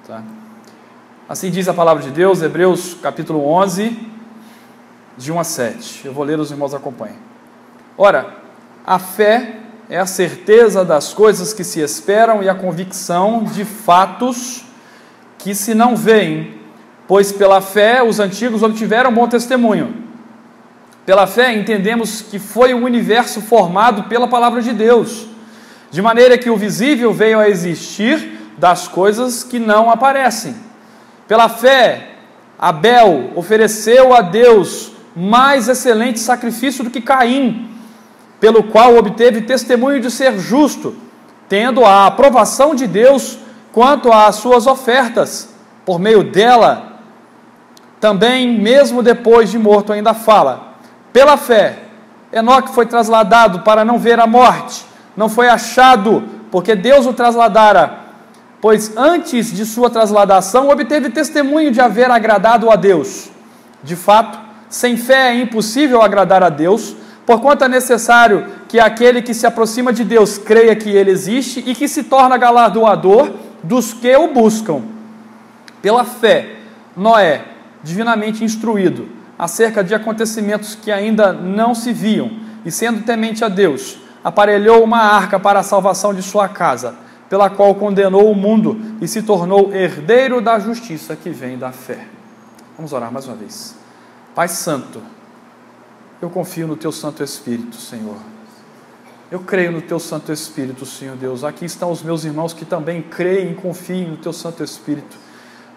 Tá? Assim diz a palavra de Deus, Hebreus capítulo 11, de 1 a 7. Eu vou ler, os irmãos acompanhem. Ora, a fé é a certeza das coisas que se esperam e a convicção de fatos que se não veem, pois pela fé os antigos obtiveram bom testemunho. Pela fé entendemos que foi o universo formado pela palavra de Deus, de maneira que o visível veio a existir das coisas que não aparecem. Pela fé, Abel ofereceu a Deus mais excelente sacrifício do que Caim, pelo qual obteve testemunho de ser justo, tendo a aprovação de Deus quanto às suas ofertas. Por meio dela, também, mesmo depois de morto, ainda fala. Pela fé, Enoque foi trasladado para não ver a morte, não foi achado, porque Deus o trasladara, pois antes de sua trasladação obteve testemunho de haver agradado a Deus. De fato, sem fé é impossível agradar a Deus, porquanto é necessário que aquele que se aproxima de Deus creia que Ele existe e que se torna galardoador dos que o buscam. Pela fé, Noé, divinamente instruído acerca de acontecimentos que ainda não se viam, e sendo temente a Deus, aparelhou uma arca para a salvação de sua casa, pela qual condenou o mundo e se tornou herdeiro da justiça que vem da fé. Vamos orar mais uma vez. Pai Santo, eu confio no Teu Santo Espírito, Senhor. Eu creio no Teu Santo Espírito, Senhor Deus. Aqui estão os meus irmãos que também creem e confiem no Teu Santo Espírito.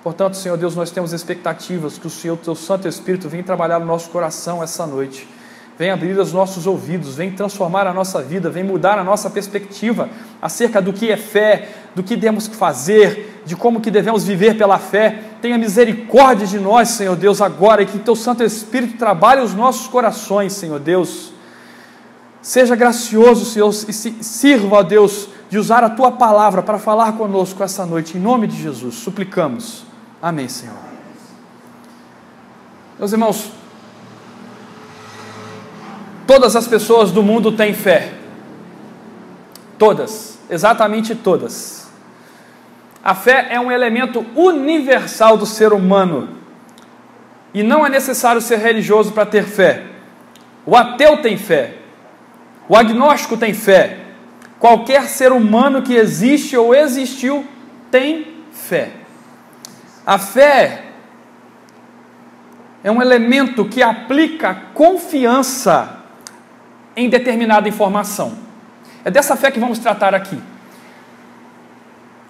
Portanto, Senhor Deus, nós temos expectativas que o Senhor, Teu Santo Espírito, venha trabalhar no nosso coração essa noite. Vem abrir os nossos ouvidos, vem transformar a nossa vida, vem mudar a nossa perspectiva acerca do que é fé, do que temos que fazer, de como que devemos viver pela fé. Tenha misericórdia de nós, Senhor Deus, agora, e que Teu Santo Espírito trabalhe os nossos corações, Senhor Deus. Seja gracioso, Senhor, e sirva, ó Deus, de usar a Tua palavra para falar conosco essa noite, em nome de Jesus, suplicamos. Amém, Senhor. Meus irmãos, todas as pessoas do mundo têm fé. Todas, exatamente todas. A fé é um elemento universal do ser humano. E não é necessário ser religioso para ter fé. O ateu tem fé. O agnóstico tem fé. Qualquer ser humano que existe ou existiu tem fé. A fé é um elemento que aplica confiança em determinada informação. É dessa fé que vamos tratar aqui.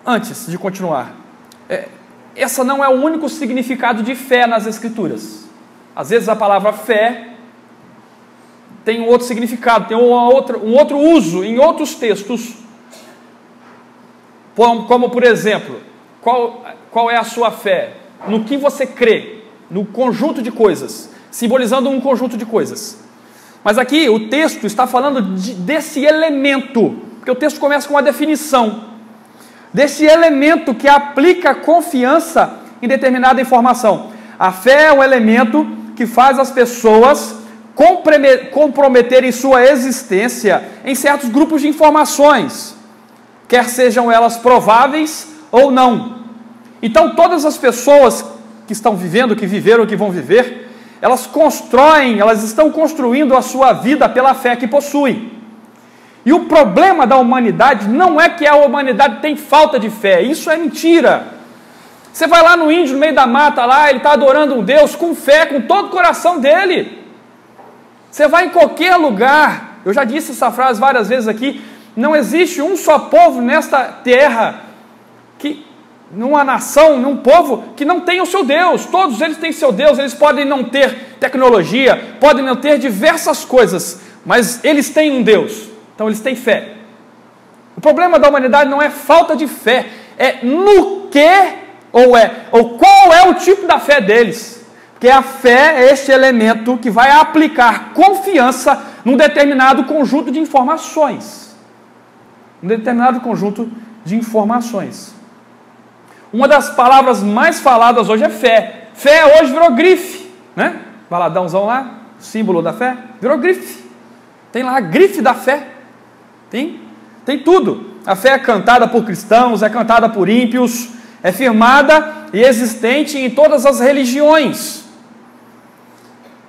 Antes de continuar, essa não é o único significado de fé nas Escrituras. Às vezes a palavra fé tem um outro significado, tem um outro uso em outros textos. Como por exemplo, qual é a sua fé? No que você crê, no conjunto de coisas, simbolizando um conjunto de coisas. Mas aqui o texto está falando desse elemento, porque o texto começa com uma definição, desse elemento que aplica confiança em determinada informação. A fé é um elemento que faz as pessoas comprometerem sua existência em certos grupos de informações, quer sejam elas prováveis ou não. Então todas as pessoas que estão vivendo, que viveram, que vão viver, elas estão construindo a sua vida pela fé que possuem. E o problema da humanidade não é que a humanidade tem falta de fé, isso é mentira. Você vai lá no índio, no meio da mata, lá, ele está adorando um Deus com fé, com todo o coração dele. Você vai em qualquer lugar, eu já disse essa frase várias vezes aqui, não existe um só povo nesta terra, numa nação, num povo, que não tem o seu Deus. Todos eles têm seu Deus. Eles podem não ter tecnologia, podem não ter diversas coisas, mas eles têm um Deus, então eles têm fé. O problema da humanidade não é falta de fé, é no que, ou qual é o tipo da fé deles. Porque a fé é este elemento que vai aplicar confiança num determinado conjunto de informações. Uma das palavras mais faladas hoje é fé. Fé hoje virou grife, né? Baladãozão lá, símbolo da fé, virou grife. Tem lá a grife da fé. Tem tudo. A fé é cantada por cristãos, é cantada por ímpios, é firmada e existente em todas as religiões.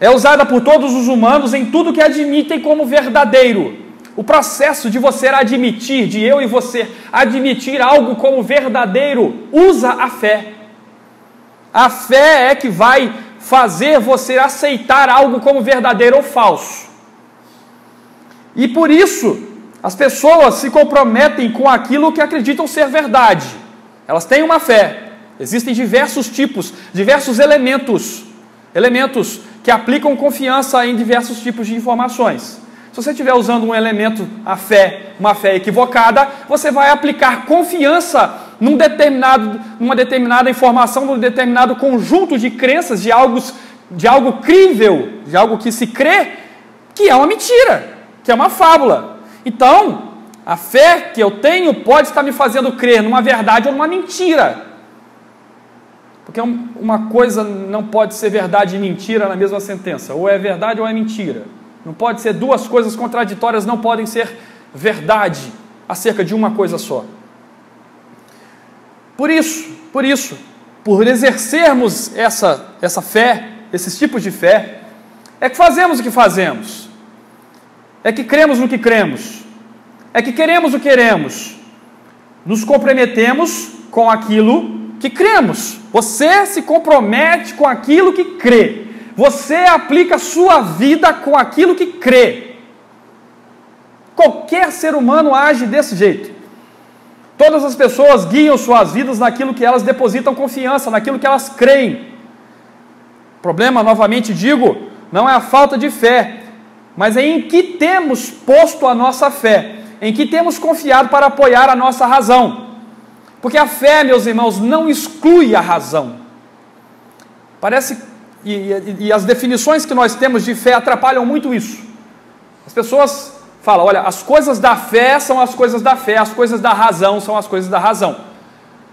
É usada por todos os humanos em tudo que admitem como verdadeiro. O processo de você admitir, de eu e você admitir algo como verdadeiro, usa a fé. A fé é que vai fazer você aceitar algo como verdadeiro ou falso. E por isso, as pessoas se comprometem com aquilo que acreditam ser verdade. Elas têm uma fé. Existem diversos tipos, diversos elementos que aplicam confiança em diversos tipos de informações. Se você estiver usando um elemento, a fé, uma fé equivocada, você vai aplicar confiança numa determinada informação, num determinado conjunto de crenças, de algo crível, de algo que se crê, que é uma mentira, que é uma fábula. Então, a fé que eu tenho pode estar me fazendo crer numa verdade ou numa mentira. Porque uma coisa não pode ser verdade e mentira na mesma sentença. Ou é verdade ou é mentira. Não pode ser duas coisas contraditórias, não podem ser verdade acerca de uma coisa só. Por isso, por exercermos essa fé, esses tipos de fé, é que fazemos o que fazemos. É que cremos no que cremos. É que queremos o que queremos. Nos comprometemos com aquilo que cremos. Você se compromete com aquilo que crê. Você aplica a sua vida com aquilo que crê. Qualquer ser humano age desse jeito. Todas as pessoas guiam suas vidas naquilo que elas depositam confiança, naquilo que elas creem. O problema, novamente digo, não é a falta de fé, mas é em que temos posto a nossa fé, em que temos confiado para apoiar a nossa razão. Porque a fé, meus irmãos, não exclui a razão. E as definições que nós temos de fé atrapalham muito isso. As pessoas falam, olha, as coisas da fé são as coisas da fé, as coisas da razão são as coisas da razão.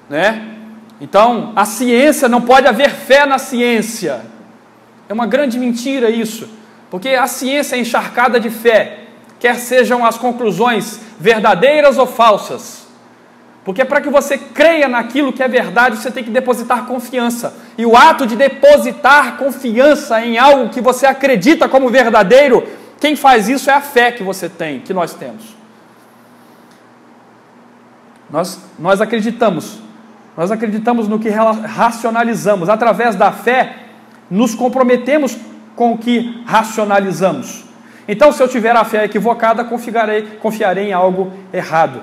Né? Então, a ciência, não pode haver fé na ciência. É uma grande mentira isso. Porque a ciência é encharcada de fé, quer sejam as conclusões verdadeiras ou falsas. Porque para que você creia naquilo que é verdade, você tem que depositar confiança. E o ato de depositar confiança em algo que você acredita como verdadeiro, quem faz isso é a fé que você tem, que nós temos. Nós acreditamos no que racionalizamos. Através da fé, nos comprometemos com o que racionalizamos. Então, se eu tiver a fé equivocada, confiarei em algo errado.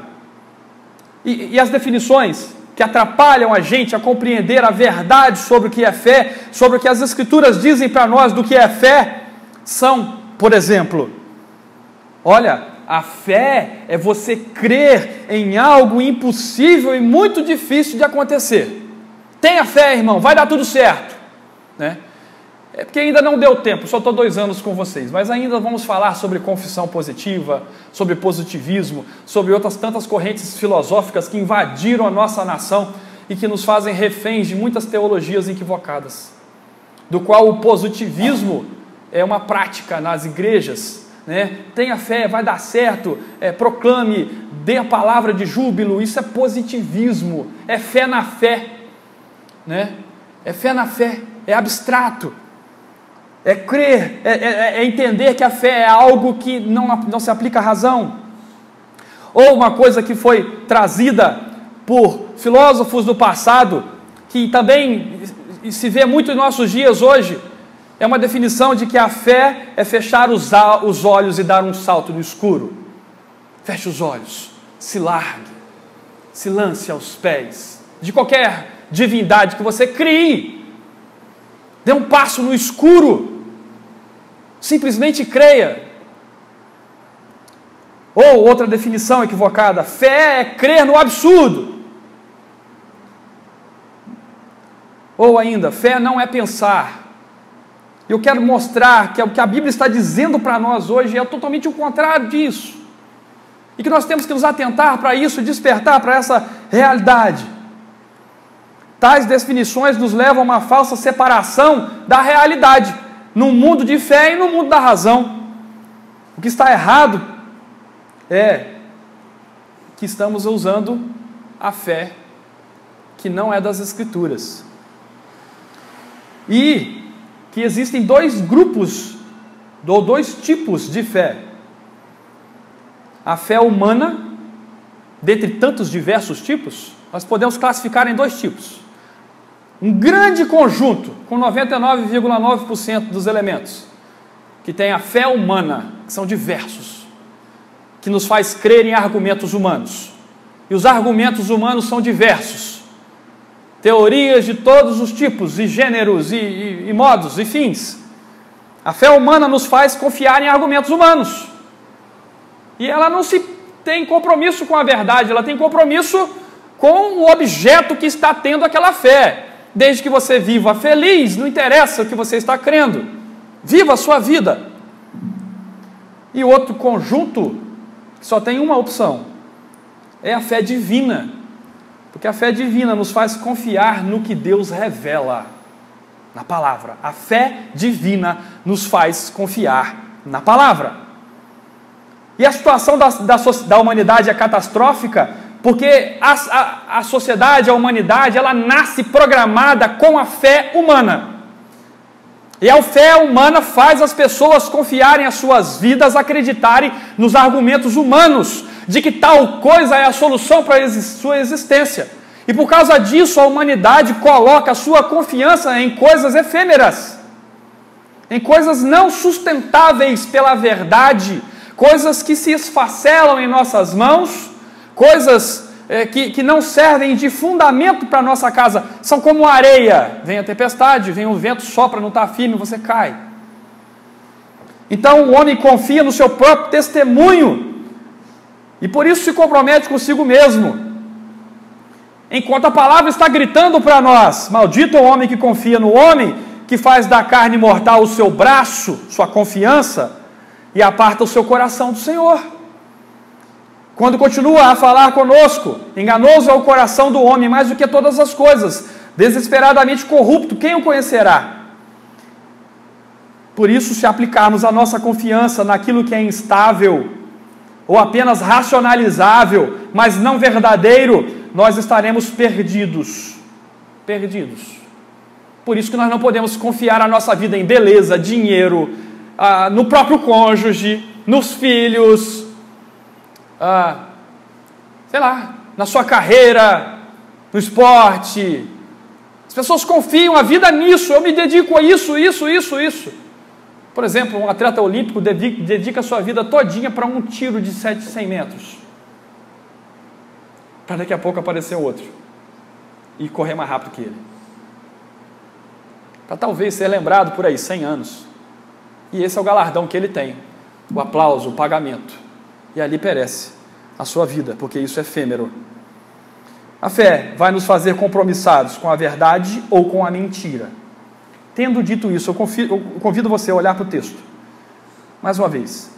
E as definições que atrapalham a gente a compreender a verdade sobre o que é fé, sobre o que as Escrituras dizem para nós do que é fé, são, por exemplo, olha, a fé é você crer em algo impossível e muito difícil de acontecer. Tenha fé, irmão, vai dar tudo certo. Né? É porque ainda não deu tempo, só estou 2 anos com vocês, mas ainda vamos falar sobre confissão positiva, sobre positivismo, sobre outras tantas correntes filosóficas que invadiram a nossa nação e que nos fazem reféns de muitas teologias equivocadas, do qual o positivismo é uma prática nas igrejas. Né? Tenha fé, vai dar certo, proclame, dê a palavra de júbilo, isso é positivismo, é fé na fé. Né? É fé na fé, é abstrato. É crer, é entender que a fé é algo que não se aplica à razão. Ou uma coisa que foi trazida por filósofos do passado, que também se vê muito em nossos dias hoje, é uma definição de que a fé é fechar os olhos e dar um salto no escuro. Feche os olhos, se largue, se lance aos pés de qualquer divindade que você crie. Dê um passo no escuro. Simplesmente creia. Ou outra definição equivocada, fé é crer no absurdo. Ou ainda, fé não é pensar. Eu quero mostrar que o que a Bíblia está dizendo para nós hoje é totalmente o contrário disso. E que nós temos que nos atentar para isso, despertar para essa realidade. Tais definições nos levam a uma falsa separação da realidade, no mundo de fé e no mundo da razão. O que está errado é que estamos usando a fé que não é das Escrituras. E que existem dois grupos, ou dois tipos de fé. A fé humana, dentre tantos diversos tipos, nós podemos classificar em dois tipos. Um grande conjunto, com 99,9% dos elementos, que tem a fé humana, que são diversos, que nos faz crer em argumentos humanos. E os argumentos humanos são diversos. Teorias de todos os tipos, e gêneros, e modos, e fins. A fé humana nos faz confiar em argumentos humanos. E ela não se tem compromisso com a verdade, ela tem compromisso com o objeto que está tendo aquela fé. Desde que você viva feliz, não interessa o que você está crendo. Viva a sua vida. E outro conjunto, que só tem uma opção, é a fé divina. Porque a fé divina nos faz confiar no que Deus revela na palavra. A fé divina nos faz confiar na palavra. E a situação da humanidade é catastrófica, porque a sociedade, a humanidade, ela nasce programada com a fé humana. E a fé humana faz as pessoas confiarem as suas vidas, acreditarem nos argumentos humanos, de que tal coisa é a solução para sua existência. E por causa disso, a humanidade coloca a sua confiança em coisas efêmeras, em coisas não sustentáveis pela verdade, coisas que se esfacelam em nossas mãos, coisas que não servem de fundamento para a nossa casa, são como areia, vem a tempestade, vem o vento, sopra, não está firme, você cai. Então o homem confia no seu próprio testemunho, e por isso se compromete consigo mesmo, enquanto a palavra está gritando para nós: maldito é o homem que confia no homem, que faz da carne mortal o seu braço, sua confiança, e aparta o seu coração do Senhor. Quando continua a falar conosco: enganoso é o coração do homem mais do que todas as coisas, desesperadamente corrupto, quem o conhecerá? Por isso, se aplicarmos a nossa confiança naquilo que é instável, ou apenas racionalizável, mas não verdadeiro, nós estaremos perdidos. Perdidos. Por isso que nós não podemos confiar a nossa vida em beleza, dinheiro, no próprio cônjuge, nos filhos, sei lá, na sua carreira, no esporte. As pessoas confiam a vida nisso, eu me dedico a isso. Por exemplo, um atleta olímpico dedica a sua vida todinha para um tiro de 100 metros. Para daqui a pouco aparecer outro e correr mais rápido que ele. Para talvez ser lembrado por aí 100 anos. E esse é o galardão que ele tem. O aplauso, o pagamento. E ali perece a sua vida, porque isso é efêmero. A fé vai nos fazer compromissados com a verdade ou com a mentira. Tendo dito isso, eu convido você a olhar para o texto. Mais uma vez.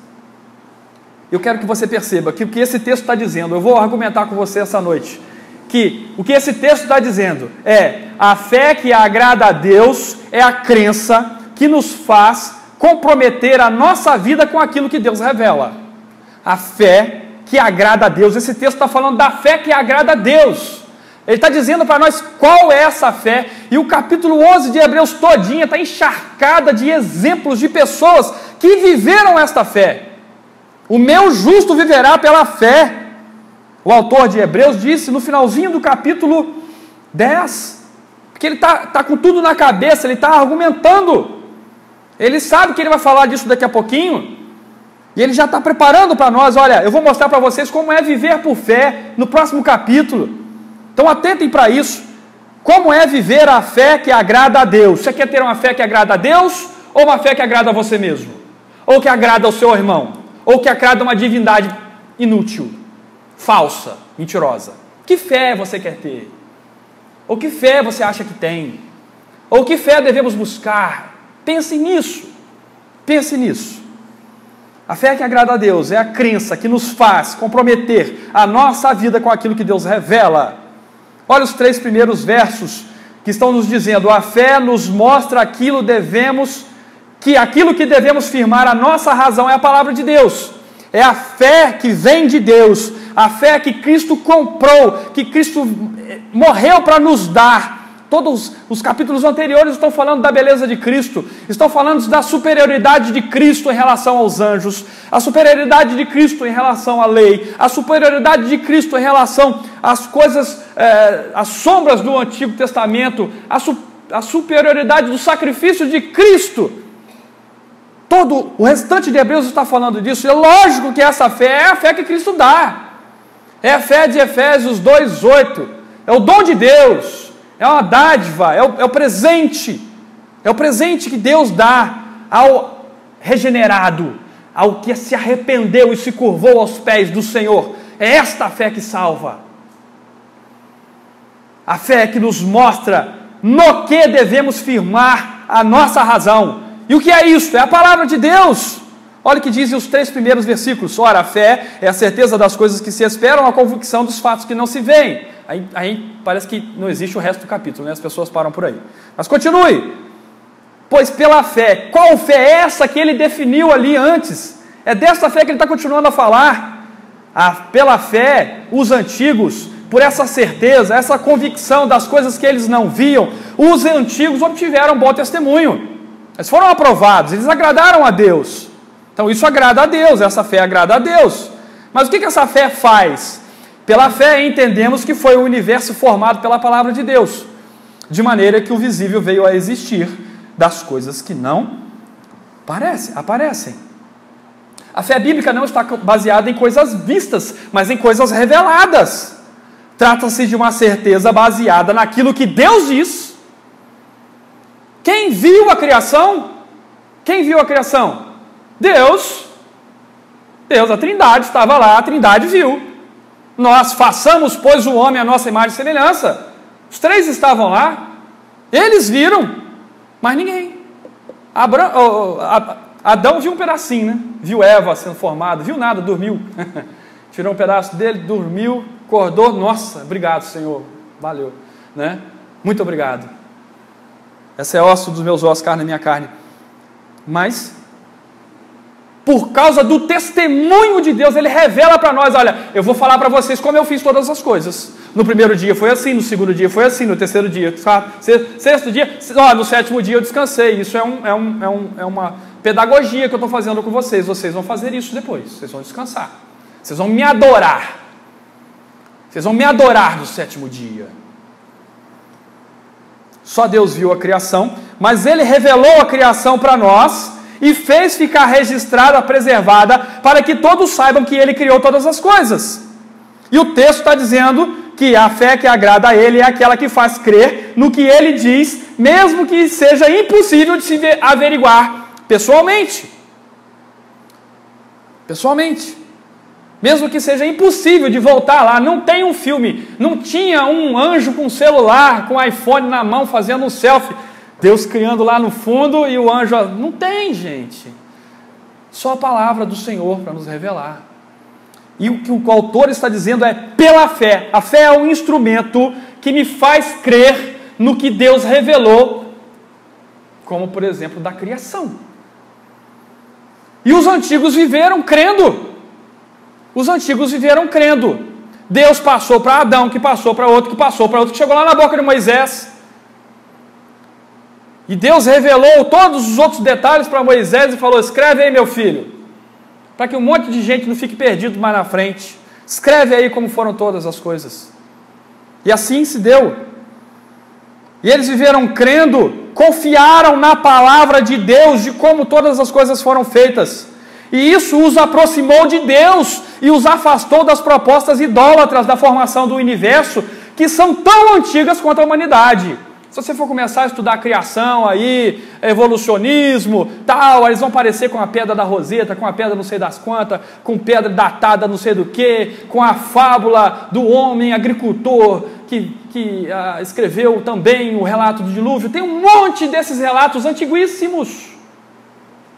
Eu quero que você perceba que o que esse texto está dizendo, eu vou argumentar com você essa noite, que o que esse texto está dizendo é: a fé que agrada a Deus é a crença que nos faz comprometer a nossa vida com aquilo que Deus revela. A fé que agrada a Deus. Esse texto está falando da fé que agrada a Deus. Ele está dizendo para nós qual é essa fé. E o capítulo 11 de Hebreus todinha está encharcada de exemplos de pessoas que viveram esta fé. O meu justo viverá pela fé. O autor de Hebreus disse no finalzinho do capítulo 10, porque ele está com tudo na cabeça, ele está argumentando. Ele sabe que ele vai falar disso daqui a pouquinho. E ele já está preparando para nós. Olha, eu vou mostrar para vocês como é viver por fé no próximo capítulo. Então atentem para isso. Como é viver a fé que agrada a Deus? Você quer ter uma fé que agrada a Deus ou uma fé que agrada a você mesmo? Ou que agrada ao seu irmão? Ou que agrada uma divindade inútil, falsa, mentirosa? Que fé você quer ter? Ou que fé você acha que tem? Ou que fé devemos buscar? Pense nisso. Pense nisso. A fé que agrada a Deus é a crença que nos faz comprometer a nossa vida com aquilo que Deus revela. Olha os 3 primeiros versos que estão nos dizendo: a fé nos mostra aquilo que devemos firmar, a nossa razão é a palavra de Deus. É a fé que vem de Deus, a fé que Cristo comprou, que Cristo morreu para nos dar. Todos os capítulos anteriores estão falando da beleza de Cristo, estão falando da superioridade de Cristo em relação aos anjos, a superioridade de Cristo em relação à lei, a superioridade de Cristo em relação às coisas, às sombras do Antigo Testamento, a superioridade do sacrifício de Cristo. Todo o restante de Hebreus está falando disso. É lógico que essa fé é a fé que Cristo dá. É a fé de Efésios 2:8. É o dom de Deus. É uma dádiva. É o presente. É o presente que Deus dá ao regenerado, ao que se arrependeu e se curvou aos pés do Senhor. É esta a fé que salva. A fé que nos mostra no que devemos firmar a nossa razão. E o que é isso? É a palavra de Deus. Olha o que dizem os 3 primeiros versículos. Ora, a fé é a certeza das coisas que se esperam, a convicção dos fatos que não se veem. Aí parece que não existe o resto do capítulo, né? As pessoas param por aí. Mas continue. Pois pela fé, qual fé é essa que ele definiu ali antes? É dessa fé que ele está continuando a falar. Pela fé, os antigos, por essa certeza, essa convicção das coisas que eles não viam, os antigos obtiveram bom testemunho. Eles foram aprovados, eles agradaram a Deus. Então isso agrada a Deus, essa fé agrada a Deus. Mas o que essa fé faz? Pela fé entendemos que foi o universo formado pela palavra de Deus, de maneira que o visível veio a existir das coisas que não aparecem. A fé bíblica não está baseada em coisas vistas, mas em coisas reveladas. Trata-se de uma certeza baseada naquilo que Deus diz. Quem viu a criação? Quem viu a criação? Deus. Deus, a Trindade estava lá, a Trindade viu. Nós façamos, pois, o homem à nossa imagem e semelhança. Os 3 estavam lá, eles viram, mas ninguém. Adão viu um pedacinho, né? Viu Eva sendo formada, viu nada, dormiu. Tirou um pedaço dele, dormiu, acordou. Nossa, obrigado, Senhor, valeu, né? Muito obrigado. Essa é osso dos meus ossos, carne da minha carne. Mas, por causa do testemunho de Deus, Ele revela para nós, olha, eu vou falar para vocês como eu fiz todas as coisas. No primeiro dia foi assim, no segundo dia foi assim, no terceiro dia, sexto dia, no 7º dia eu descansei. Isso é uma pedagogia que eu estou fazendo com vocês. Vocês vão fazer isso depois, vocês vão descansar. Vocês vão me adorar. Vocês vão me adorar no 7º dia. Só Deus viu a criação, mas Ele revelou a criação para nós e fez ficar registrada, preservada, para que todos saibam que Ele criou todas as coisas. E o texto está dizendo que a fé que agrada a Ele é aquela que faz crer no que Ele diz, mesmo que seja impossível de se averiguar pessoalmente. Pessoalmente. Mesmo que seja impossível de voltar lá, não tem um filme, não tinha um anjo com celular, com iPhone na mão, fazendo um selfie, Deus criando lá no fundo e o anjo... Não tem, gente. Só a palavra do Senhor para nos revelar. E o que o autor está dizendo é pela fé. A fé é um instrumento que me faz crer no que Deus revelou, como por exemplo da criação. E os antigos viveram crendo. Os antigos viveram crendo. Deus passou para Adão, que passou para outro, que passou para outro, que chegou lá na boca de Moisés. E Deus revelou todos os outros detalhes para Moisés e falou, escreve aí, meu filho, para que um monte de gente não fique perdido mais na frente. Escreve aí como foram todas as coisas. E assim se deu. E eles viveram crendo, confiaram na palavra de Deus, de como todas as coisas foram feitas. E isso os aproximou de Deus e os afastou das propostas idólatras da formação do universo, que são tão antigas quanto a humanidade. Se você for começar a estudar a criação aí, evolucionismo, tal, eles vão parecer com a pedra da Roseta, com a pedra não sei das quantas, com pedra datada não sei do que, com a fábula do homem agricultor que escreveu também o relato do dilúvio. Tem um monte desses relatos antiguíssimos.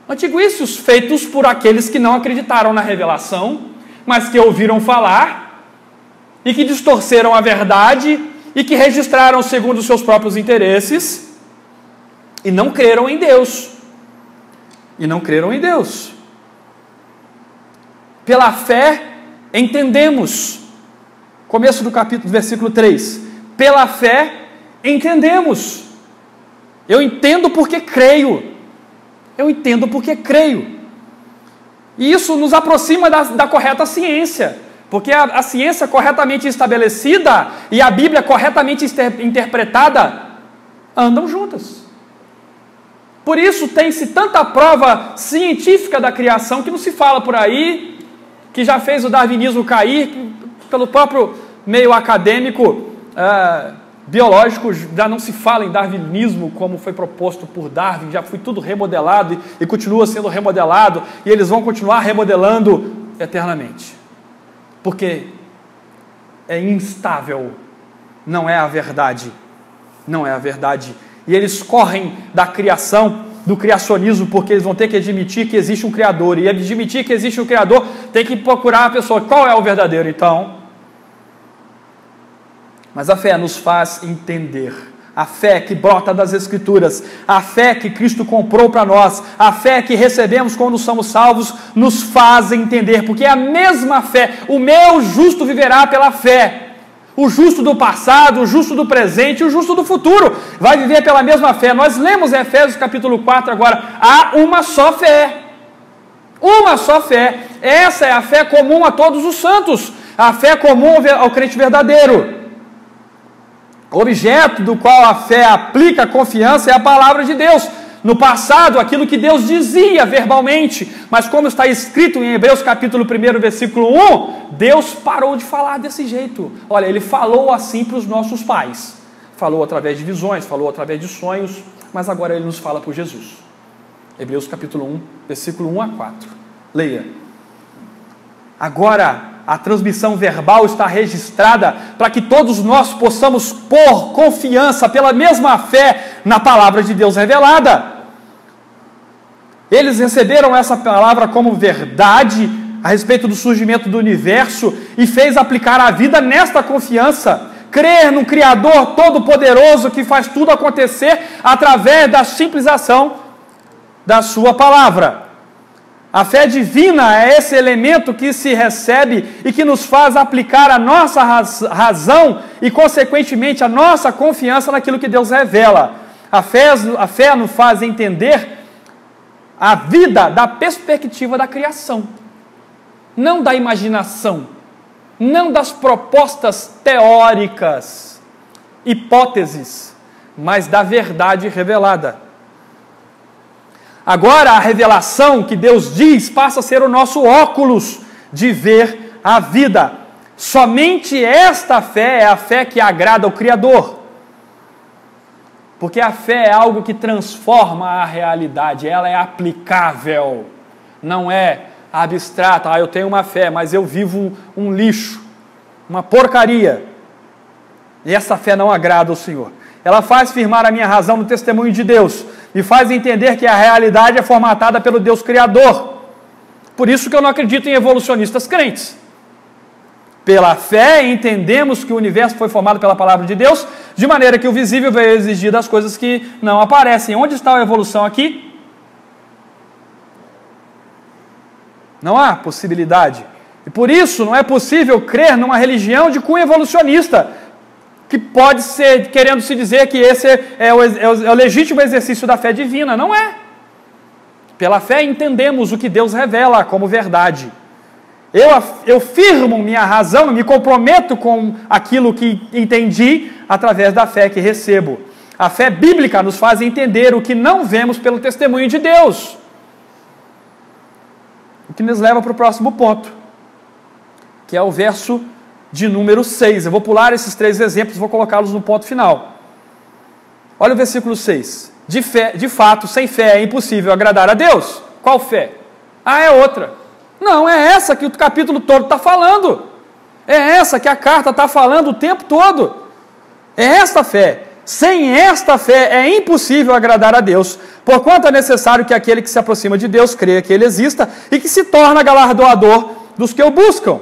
Antiguíssimos, feitos por aqueles que não acreditaram na revelação, mas que ouviram falar e que distorceram a verdade e que registraram segundo os seus próprios interesses e não creram em Deus. Pela fé entendemos. Começo do capítulo, versículo 3. Pela fé entendemos. Eu entendo porque creio. Eu entendo porque creio. E isso nos aproxima da correta ciência. Porque a ciência corretamente estabelecida e a Bíblia corretamente interpretada andam juntas. Por isso tem-se tanta prova científica da criação que não se fala por aí, que já fez o darwinismo cair, pelo próprio meio acadêmico, biológico, já não se fala em darwinismo como foi proposto por Darwin, já foi tudo remodelado e continua sendo remodelado, e eles vão continuar remodelando eternamente. Porque é instável, não é a verdade. Não é a verdade. E eles correm da criação, do criacionismo, porque eles vão ter que admitir que existe um Criador. E admitir que existe um Criador, tem que procurar a pessoa, qual é o verdadeiro, então? Mas a fé nos faz entender. A fé que brota das Escrituras, a fé que Cristo comprou para nós, a fé que recebemos quando somos salvos, nos faz entender, porque é a mesma fé. O meu justo viverá pela fé. O justo do passado, o justo do presente e o justo do futuro vai viver pela mesma fé. Nós lemos Efésios capítulo 4 agora. Há uma só fé. Uma só fé. Essa é a fé comum a todos os santos. A fé comum ao crente verdadeiro. O objeto do qual a fé aplica a confiança é a palavra de Deus. No passado, aquilo que Deus dizia verbalmente, mas como está escrito em Hebreus capítulo 1, versículo 1, Deus parou de falar desse jeito. Olha, Ele falou assim para os nossos pais. Falou através de visões, falou através de sonhos, mas agora Ele nos fala por Jesus. Hebreus capítulo 1, versículo 1 a 4. Leia. Agora, a transmissão verbal está registrada para que todos nós possamos pôr confiança pela mesma fé na palavra de Deus revelada. Eles receberam essa palavra como verdade a respeito do surgimento do universo e fez aplicar a vida nesta confiança. Crer no Criador Todo-Poderoso que faz tudo acontecer através da simples ação da sua palavra. A fé divina é esse elemento que se recebe e que nos faz aplicar a nossa razão e, consequentemente, a nossa confiança naquilo que Deus revela. A fé nos faz entender a vida da perspectiva da criação, não da imaginação, não das propostas teóricas, hipóteses, mas da verdade revelada. Agora a revelação que Deus diz passa a ser o nosso óculos de ver a vida. Somente esta fé é a fé que agrada ao Criador. Porque a fé é algo que transforma a realidade, ela é aplicável, não é abstrata. Eu tenho uma fé, mas eu vivo um lixo, uma porcaria. E essa fé não agrada ao Senhor. Ela faz firmar a minha razão no testemunho de Deus. Me faz entender que a realidade é formatada pelo Deus Criador. Por isso que eu não acredito em evolucionistas crentes. Pela fé entendemos que o universo foi formado pela palavra de Deus, de maneira que o visível veio exigir das coisas que não aparecem. Onde está a evolução aqui? Não há possibilidade. E por isso não é possível crer numa religião de cunho evolucionista, que pode ser, querendo se dizer que esse é o legítimo exercício da fé divina. Não é. Pela fé entendemos o que Deus revela como verdade. Eu firmo minha razão, me comprometo com aquilo que entendi através da fé que recebo. A fé bíblica nos faz entender o que não vemos pelo testemunho de Deus. O que nos leva para o próximo ponto, que é o verso de número 6. Eu vou pular esses 3 exemplos e vou colocá-los no ponto final. Olha o versículo 6. De fato, sem fé é impossível agradar a Deus. Qual fé? É outra. Não, é essa que o capítulo todo está falando. É essa que a carta está falando o tempo todo. É esta fé. Sem esta fé é impossível agradar a Deus, porquanto é necessário que aquele que se aproxima de Deus creia que Ele exista e que se torna galardoador dos que o buscam.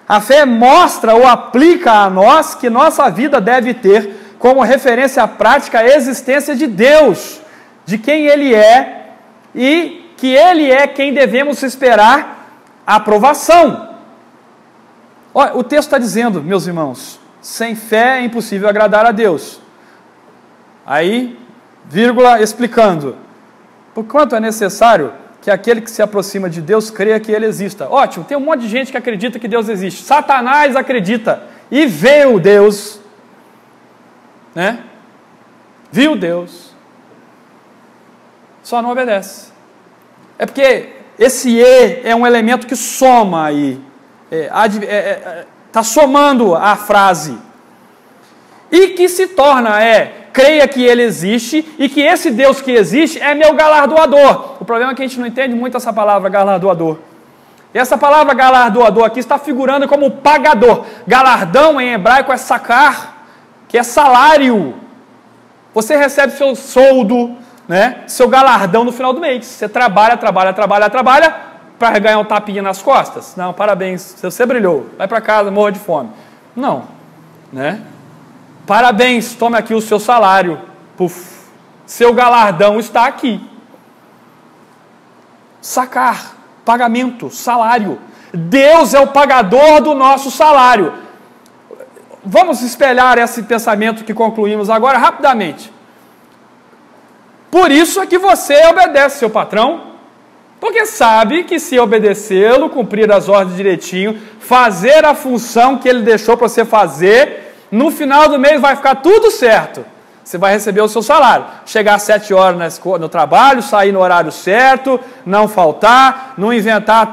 A fé mostra ou aplica a nós que nossa vida deve ter como referência prática a existência de Deus, de quem Ele é e que Ele é quem devemos esperar a aprovação. Olha, o texto está dizendo, meus irmãos, sem fé é impossível agradar a Deus. Aí, vírgula, explicando. Porquanto é necessário que aquele que se aproxima de Deus creia que Ele exista. Ótimo, tem um monte de gente que acredita que Deus existe. Satanás acredita e vê o Deus, né? Viu Deus, só não obedece. É porque esse "e" é um elemento que soma aí, está somando a frase, e que se torna creia que Ele existe e que esse Deus que existe é meu galardoador. O problema é que a gente não entende muito essa palavra galardoador. E essa palavra galardoador aqui está figurando como pagador. Galardão em hebraico é sakar, que é salário. Você recebe seu soldo, né, seu galardão no final do mês. Você trabalha para ganhar um tapinha nas costas. Não, parabéns, você brilhou. Vai para casa, morra de fome. Não, né? Parabéns, tome aqui o seu salário. Puf, seu galardão está aqui. Sacar, pagamento, salário. Deus é o pagador do nosso salário. Vamos espelhar esse pensamento que concluímos agora rapidamente. Por isso é que você obedece seu patrão, porque sabe que se obedecê-lo, cumprir as ordens direitinho, fazer a função que ele deixou para você fazer, no final do mês vai ficar tudo certo. Você vai receber o seu salário. Chegar às 7 horas no trabalho, sair no horário certo, não faltar, não inventar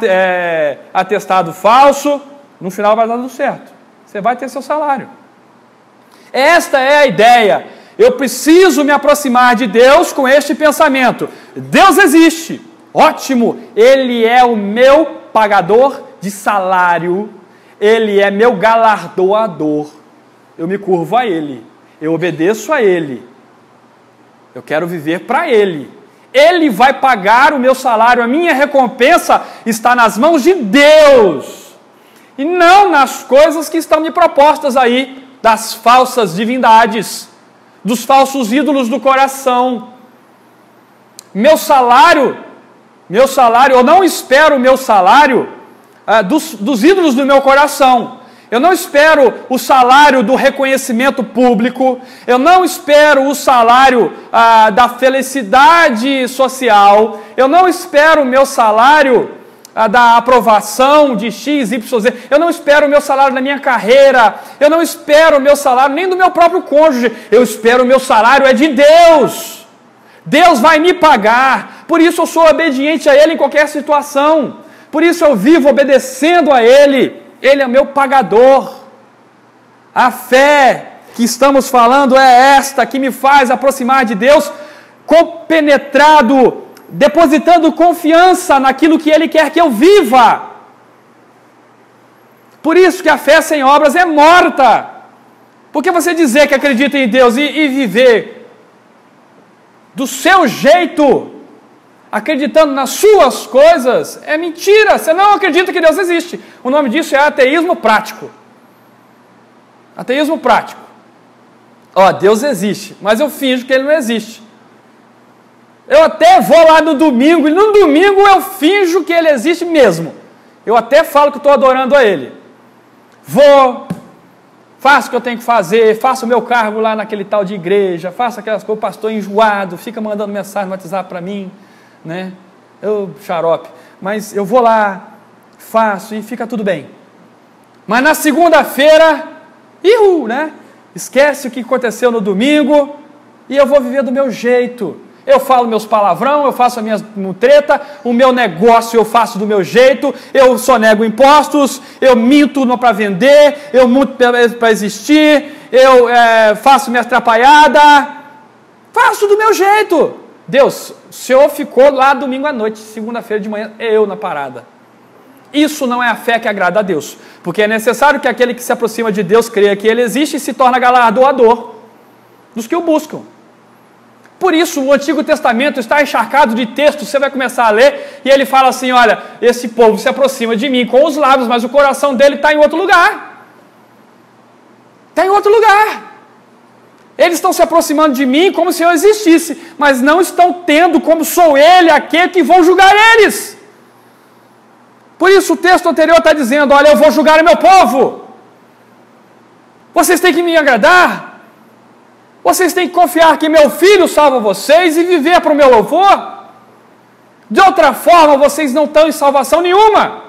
atestado falso. No final vai dar tudo certo. Você vai ter seu salário. Esta é a ideia. Eu preciso me aproximar de Deus com este pensamento. Deus existe. Ótimo. Ele é o meu pagador de salário. Ele é meu galardoador. Eu me curvo a Ele, eu obedeço a Ele, eu quero viver para Ele. Ele vai pagar o meu salário, a minha recompensa está nas mãos de Deus, e não nas coisas que estão me propostas aí, das falsas divindades, dos falsos ídolos do coração. Meu salário, eu não espero o meu salário dos ídolos do meu coração. Eu não espero o salário do reconhecimento público, eu não espero o salário da felicidade social, eu não espero o meu salário da aprovação de X, Y, Z, eu não espero o meu salário da minha carreira, eu não espero o meu salário nem do meu próprio cônjuge, eu espero o meu salário é de Deus. Deus vai me pagar, por isso eu sou obediente a Ele em qualquer situação, por isso eu vivo obedecendo a Ele. Ele é meu pagador. A fé que estamos falando é esta, que me faz aproximar de Deus, compenetrado, depositando confiança naquilo que Ele quer que eu viva. Por isso que a fé sem obras é morta. Porque você dizer que acredita em Deus e viver do seu jeito, acreditando nas suas coisas, é mentira. Você não acredita que Deus existe. O nome disso é ateísmo prático. Ateísmo prático. Deus existe, mas eu finjo que Ele não existe. Eu até vou lá no domingo, e no domingo eu finjo que Ele existe mesmo. Eu até falo que estou adorando a Ele. Vou, faço o que eu tenho que fazer, faço o meu cargo lá naquele tal de igreja, faço aquelas coisas, o pastor enjoado, fica mandando mensagem no WhatsApp para mim, né? Xarope, mas eu vou lá, faço e fica tudo bem. Mas na segunda-feira, né? Esquece o que aconteceu no domingo e eu vou viver do meu jeito. Eu falo meus palavrão, eu faço a minha treta, o meu negócio eu faço do meu jeito, eu sonego impostos, eu minto para vender, eu minto para existir, eu faço minha atrapalhada, faço do meu jeito. Deus, o Senhor ficou lá domingo à noite, segunda-feira de manhã, eu na parada. Isso não é a fé que agrada a Deus, porque é necessário que aquele que se aproxima de Deus creia que Ele existe e se torna galardoador dos que o buscam. Por isso o Antigo Testamento está encharcado de textos, você vai começar a ler, e ele fala assim, olha, esse povo se aproxima de mim com os lábios, mas o coração dele está em outro lugar. Está em outro lugar. Eles estão se aproximando de mim como se eu existisse, mas não estão tendo como sou Ele aquele que vão julgar eles. Por isso o texto anterior está dizendo, olha, eu vou julgar o meu povo. Vocês têm que me agradar. Vocês têm que confiar que meu filho salva vocês e viver para o meu louvor. De outra forma, vocês não estão em salvação nenhuma.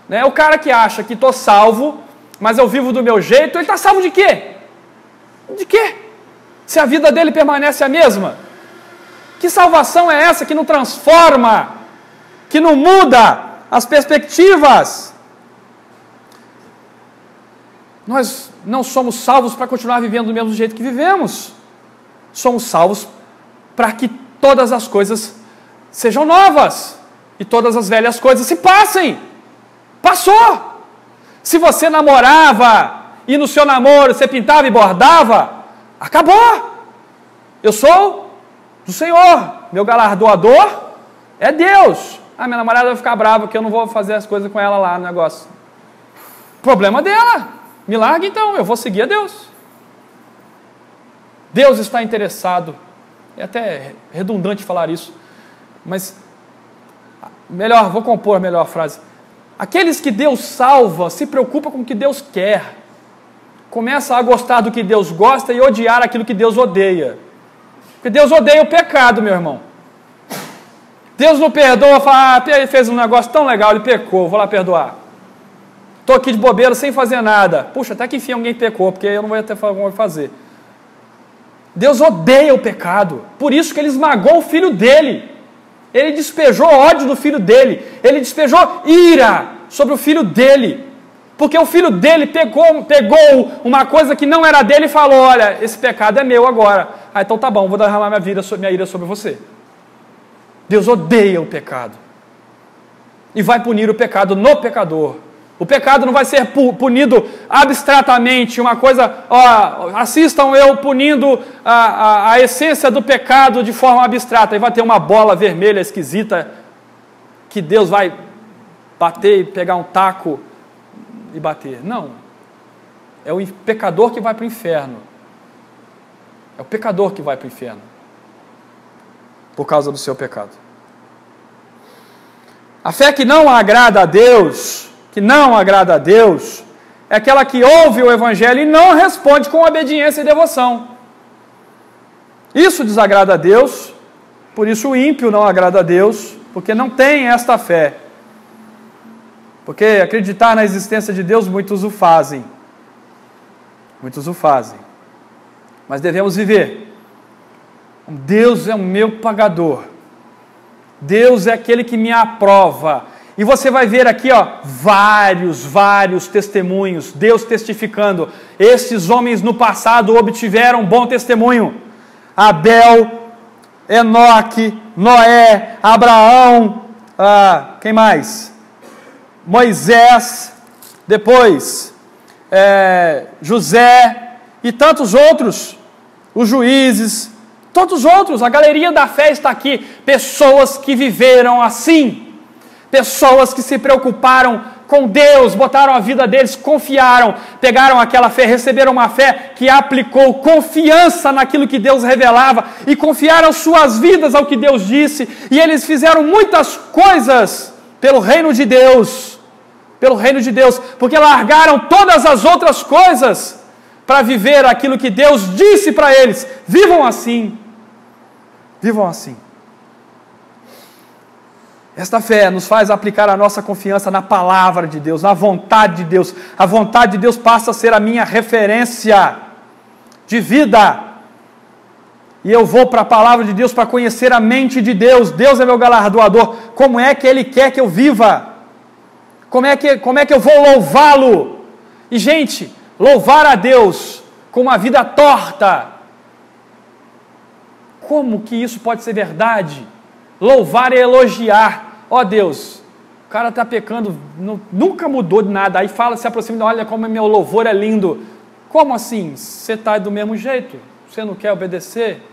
Né? O cara que acha que estou salvo, mas eu vivo do meu jeito, ele está salvo de quê? De quê? Se a vida dele permanece a mesma. Que salvação é essa que não transforma, que não muda as perspectivas? Nós não somos salvos para continuar vivendo do mesmo jeito que vivemos. Somos salvos para que todas as coisas sejam novas e todas as velhas coisas se passem. Passou. Se você namorava e no seu namoro você pintava e bordava, acabou. Eu sou do Senhor, meu galardoador é Deus. Minha namorada vai ficar brava porque eu não vou fazer as coisas com ela lá no negócio. Problema dela. Me larga então, eu vou seguir a Deus. Deus está interessado. É até redundante falar isso, mas vou compor a melhor frase. Aqueles que Deus salva se preocupam com o que Deus quer. Começa a gostar do que Deus gosta e odiar aquilo que Deus odeia. Porque Deus odeia o pecado, meu irmão. Deus não perdoa, fala, ele fez um negócio tão legal, ele pecou, vou lá perdoar. Estou aqui de bobeira sem fazer nada. Puxa, até que enfim alguém pecou, porque eu não vou ter como fazer. Deus odeia o pecado. Por isso que ele esmagou o filho dele. Ele despejou ódio do filho dele. Ele despejou ira sobre o filho dele. Porque o filho dele pegou uma coisa que não era dele e falou, olha, esse pecado é meu agora. Então tá bom, vou derramar minha ira sobre você. Deus odeia o pecado. E vai punir o pecado no pecador. O pecado não vai ser punido abstratamente, uma coisa, assistam eu punindo a essência do pecado de forma abstrata, e vai ter uma bola vermelha esquisita, que Deus vai bater e pegar um taco e bater. Não, é o pecador que vai para o inferno, é o pecador que vai para o inferno, por causa do seu pecado. A fé que não agrada a Deus, é aquela que ouve o Evangelho e não responde com obediência e devoção. Isso desagrada a Deus, por isso o ímpio não agrada a Deus, porque não tem esta fé. Porque acreditar na existência de Deus, muitos o fazem. Mas devemos viver. Deus é o meu pagador. Deus é aquele que me aprova. E você vai ver aqui, vários testemunhos, Deus testificando. Esses homens no passado obtiveram bom testemunho. Abel, Enoque, Noé, Abraão, quem mais? Moisés, depois José e tantos outros, os juízes, todos os outros. A galeria da fé está aqui. Pessoas que viveram assim. Pessoas que se preocuparam com Deus, botaram a vida deles, confiaram, pegaram aquela fé, receberam uma fé que aplicou confiança naquilo que Deus revelava e confiaram suas vidas ao que Deus disse, e eles fizeram muitas coisas pelo reino de Deus, porque largaram todas as outras coisas para viver aquilo que Deus disse para eles. Vivam assim. Esta fé nos faz aplicar a nossa confiança na palavra de Deus, na vontade de Deus. A vontade de Deus passa a ser a minha referência de vida. E eu vou para a palavra de Deus para conhecer a mente de Deus. Deus é meu galardoador. Como é que Ele quer que eu viva? Como é que eu vou louvá-lo? E, gente, louvar a Deus com uma vida torta. Como que isso pode ser verdade? Louvar é elogiar. Deus, o cara está pecando, nunca mudou de nada. Aí se aproxima, olha como meu louvor é lindo. Como assim? Você está do mesmo jeito? Você não quer obedecer?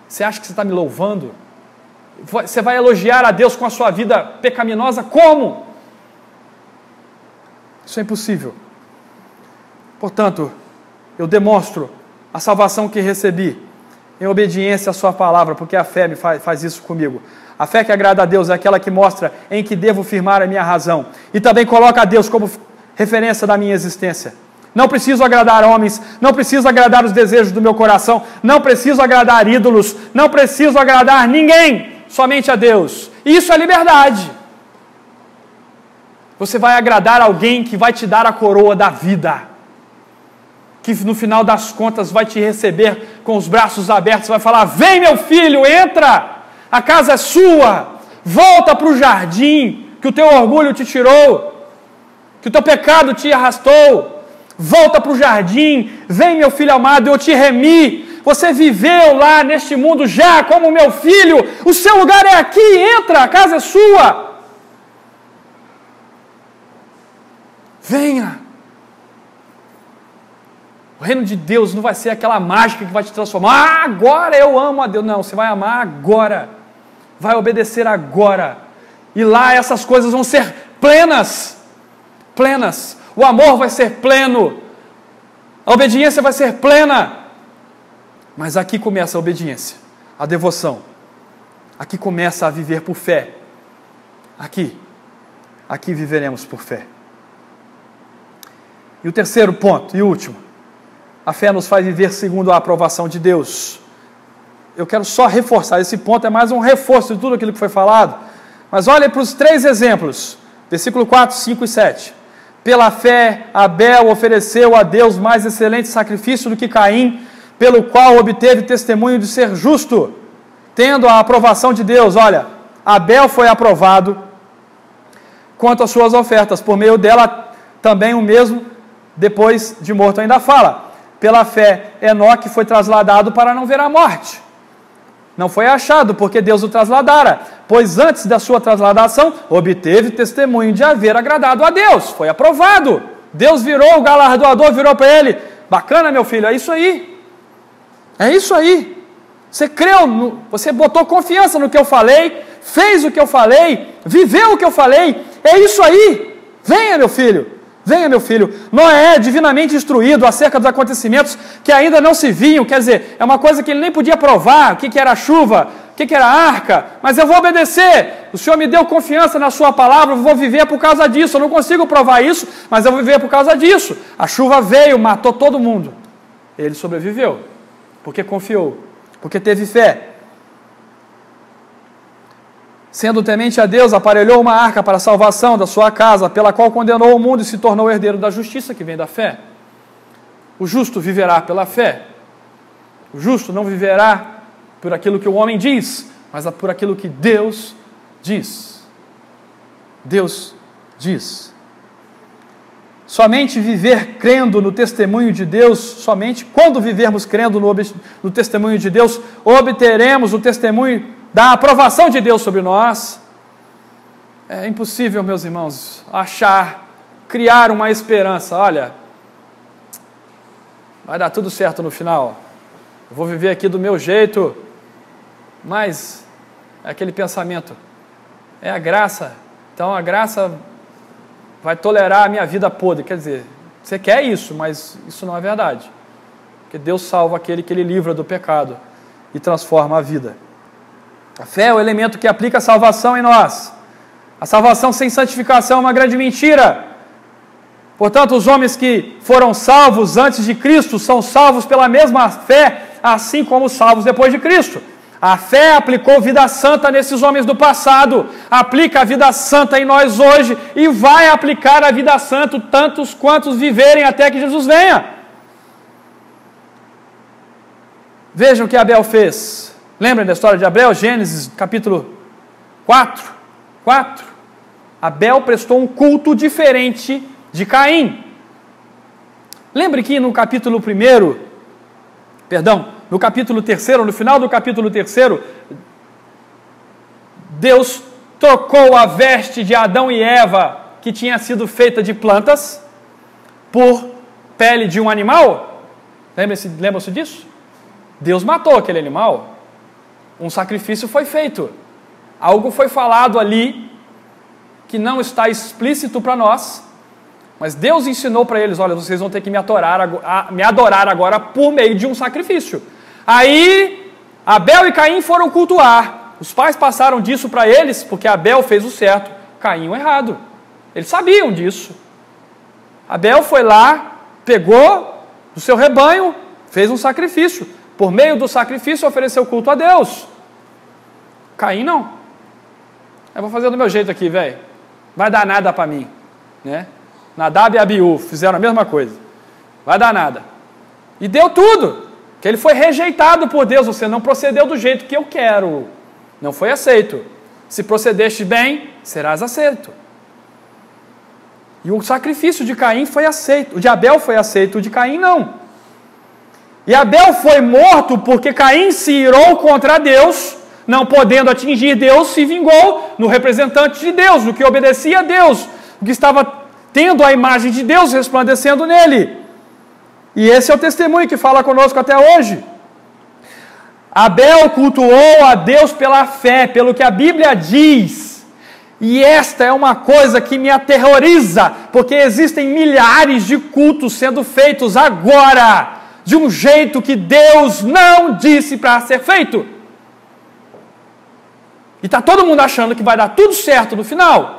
Você acha que você está me louvando? Você vai elogiar a Deus com a sua vida pecaminosa? Como? Isso é impossível. Portanto, eu demonstro a salvação que recebi. em obediência à sua palavra, porque a fé faz isso comigo. A fé que agrada a Deus é aquela que mostra em que devo firmar a minha razão e também coloca a Deus como referência da minha existência. Não preciso agradar homens, não preciso agradar os desejos do meu coração, não preciso agradar ídolos, não preciso agradar ninguém, somente a Deus. E isso é liberdade. Você vai agradar alguém que vai te dar a coroa da vida, que no final das contas vai te receber com os braços abertos, vai falar: vem meu filho, entra, a casa é sua, volta para o jardim que o teu orgulho te tirou, que o teu pecado te arrastou, volta para o jardim, vem meu filho amado, eu te remi, você viveu lá neste mundo já como meu filho, o seu lugar é aqui, entra, a casa é sua, venha. O reino de Deus não vai ser aquela mágica que vai te transformar. Agora eu amo a Deus. Não, você vai amar agora. Vai obedecer agora. E lá essas coisas vão ser plenas. Plenas. O amor vai ser pleno. A obediência vai ser plena. Mas aqui começa a obediência. A devoção. Aqui começa a viver por fé. Aqui viveremos por fé. E o terceiro ponto, e último. A fé nos faz viver segundo a aprovação de Deus. Eu quero só reforçar, esse ponto é mais um reforço de tudo aquilo que foi falado. Mas olhe para os 3 exemplos. Versículo 4, 5 e 7. Pela fé, Abel ofereceu a Deus mais excelente sacrifício do que Caim, pelo qual obteve testemunho de ser justo, tendo a aprovação de Deus. Olha, Abel foi aprovado quanto às suas ofertas. Por meio dela, também o mesmo, depois de morto, ainda fala. Pela fé, Enoque foi trasladado para não ver a morte. Não foi achado, porque Deus o trasladara, pois antes da sua trasladação, obteve testemunho de haver agradado a Deus. Foi aprovado. Deus virou, o galardoador virou para ele: bacana, meu filho, é isso aí. É isso aí. Você creu, você botou confiança no que eu falei, fez o que eu falei, viveu o que eu falei. É isso aí. Venha, meu filho. Venha, meu filho. Noé é divinamente instruído acerca dos acontecimentos que ainda não se viam, quer dizer, é uma coisa que ele nem podia provar, o que era a chuva, o que era a arca, mas eu vou obedecer, o Senhor me deu confiança na sua palavra, eu vou viver por causa disso, eu não consigo provar isso, mas eu vou viver por causa disso. A chuva veio, matou todo mundo, ele sobreviveu, porque confiou, porque teve fé. Sendo temente a Deus, aparelhou uma arca para a salvação da sua casa, pela qual condenou o mundo e se tornou herdeiro da justiça que vem da fé. O justo viverá pela fé. O justo não viverá por aquilo que o homem diz, mas por aquilo que Deus diz. Deus diz. Somente viver crendo no testemunho de Deus, somente quando vivermos crendo no testemunho de Deus, obteremos o testemunho da aprovação de Deus sobre nós. É impossível, meus irmãos, criar uma esperança. Olha, vai dar tudo certo no final. Eu vou viver aqui do meu jeito, mas é aquele pensamento. É a graça. Então a graça vai tolerar a minha vida podre. Quer dizer, você quer isso, mas isso não é verdade. Porque Deus salva aquele que Ele livra do pecado e transforma a vida. A fé é o elemento que aplica a salvação em nós. A salvação sem santificação é uma grande mentira. Portanto, os homens que foram salvos antes de Cristo são salvos pela mesma fé, assim como salvos depois de Cristo. A fé aplicou vida santa nesses homens do passado, aplica a vida santa em nós hoje e vai aplicar a vida santa tantos quantos viverem até que Jesus venha. Vejam o que Abel fez. Lembrem da história de Abel? Gênesis capítulo 4. Abel prestou um culto diferente de Caim. Lembre que no capítulo 3, no final do capítulo 3, Deus trocou a veste de Adão e Eva, que tinha sido feita de plantas, por pele de um animal. Lembram-se disso? Deus matou aquele animal. Um sacrifício foi feito. Algo foi falado ali que não está explícito para nós, mas Deus ensinou para eles: olha, vocês vão ter que me adorar agora por meio de um sacrifício. Aí Abel e Caim foram cultuar. Os pais passaram disso para eles, porque Abel fez o certo, Caim o errado. Eles sabiam disso. Abel foi lá, pegou do seu rebanho, fez um sacrifício. Por meio do sacrifício ofereceu culto a Deus. Caim não. Eu vou fazer do meu jeito aqui, velho. Vai dar nada para mim, né? Nadab e Abiú fizeram a mesma coisa. Vai dar nada. E deu tudo. Que ele foi rejeitado por Deus. Você não procedeu do jeito que eu quero. Não foi aceito. Se procedeste bem, serás aceito. E o sacrifício de Caim foi aceito. O de Abel foi aceito, o de Caim não. E Abel foi morto porque Caim se irou contra Deus, não podendo atingir Deus, se vingou no representante de Deus, no que obedecia a Deus, o que estava tendo a imagem de Deus resplandecendo nele. E esse é o testemunho que fala conosco até hoje. Abel cultuou a Deus pela fé, pelo que a Bíblia diz. E esta é uma coisa que me aterroriza, porque existem milhares de cultos sendo feitos agora, de um jeito que Deus não disse para ser feito. E está todo mundo achando que vai dar tudo certo no final.